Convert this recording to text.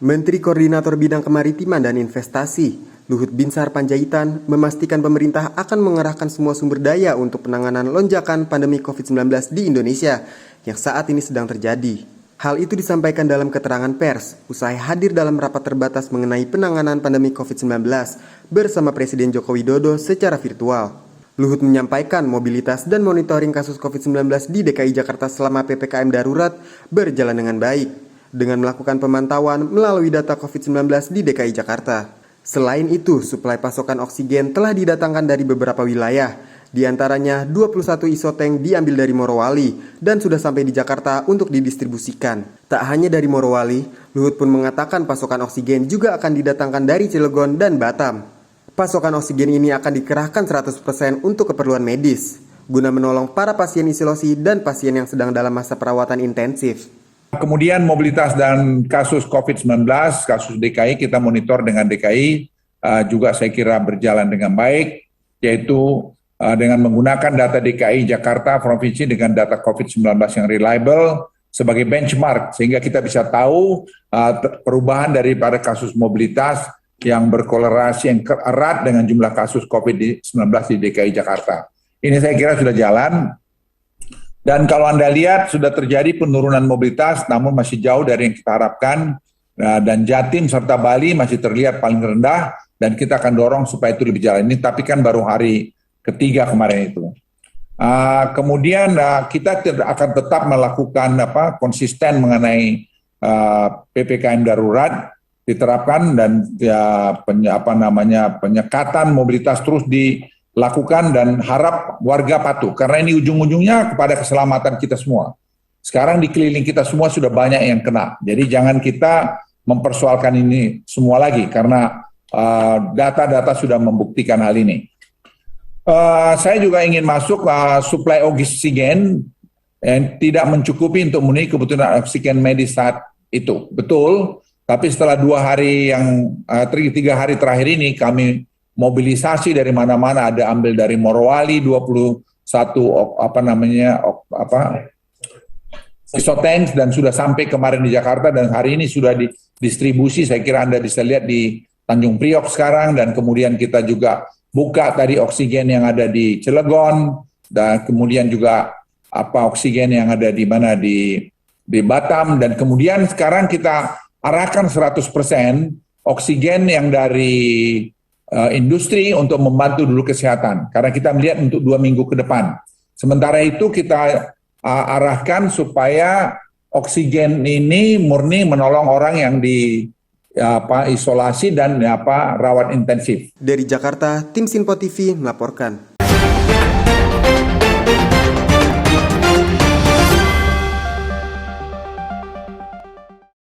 Menteri Koordinator Bidang Kemaritiman dan Investasi, Luhut Binsar Panjaitan, memastikan pemerintah akan mengerahkan semua sumber daya untuk penanganan lonjakan pandemi COVID-19 di Indonesia yang saat ini sedang terjadi. Hal itu disampaikan dalam keterangan pers usai hadir dalam rapat terbatas mengenai penanganan pandemi COVID-19 bersama Presiden Joko Widodo secara virtual. Luhut menyampaikan mobilitas dan monitoring kasus COVID-19 di DKI Jakarta selama PPKM darurat berjalan dengan baik, dengan melakukan pemantauan melalui data COVID-19 di DKI Jakarta. Selain itu, suplai pasokan oksigen telah didatangkan dari beberapa wilayah, di antaranya 21 isotank diambil dari Morowali dan sudah sampai di Jakarta untuk didistribusikan. Tak hanya dari Morowali, Luhut pun mengatakan pasokan oksigen juga akan didatangkan dari Cilegon dan Batam. Pasokan oksigen ini akan dikerahkan 100% untuk keperluan medis, guna menolong para pasien isolasi dan pasien yang sedang dalam masa perawatan intensif. Kemudian mobilitas dan kasus COVID-19, kasus DKI kita monitor dengan DKI juga saya kira berjalan dengan baik, yaitu dengan menggunakan data DKI Jakarta Provinsi dengan data COVID-19 yang reliable sebagai benchmark, sehingga kita bisa tahu perubahan daripada kasus mobilitas yang berkorelasi yang erat dengan jumlah kasus COVID-19 di DKI Jakarta. Ini saya kira sudah jalan. Dan kalau Anda lihat sudah terjadi penurunan mobilitas namun masih jauh dari yang kita harapkan, dan Jatim serta Bali masih terlihat paling rendah dan kita akan dorong supaya itu lebih jalan. Ini tapi kan baru hari ketiga kemarin itu. Kemudian kita akan tetap melakukan konsisten mengenai PPKM darurat diterapkan dan penyekatan mobilitas terus dilakukan dan harap warga patuh, karena ini ujung-ujungnya kepada keselamatan kita semua. Sekarang di keliling kita semua sudah banyak yang kena, jadi jangan kita mempersoalkan ini semua lagi, karena data-data sudah membuktikan hal ini. Saya juga ingin masuk suplai oksigen yang tidak mencukupi untuk memenuhi kebutuhan oksigen medis saat itu, betul, tapi setelah 3 hari terakhir ini kami mobilisasi dari mana-mana, ada ambil dari Morowali 21 isotank dan sudah sampai kemarin di Jakarta dan hari ini sudah didistribusi. Saya kira Anda bisa lihat di Tanjung Priok sekarang, dan kemudian kita juga buka tadi oksigen yang ada di Cilegon dan kemudian juga oksigen yang ada di mana di Batam, dan kemudian sekarang kita arahkan 100% oksigen yang dari industri untuk membantu dulu kesehatan, karena kita melihat untuk 2 minggu ke depan. Sementara itu kita arahkan supaya oksigen ini murni menolong orang yang di isolasi dan rawat intensif. Dari Jakarta, tim Sinpo TV melaporkan.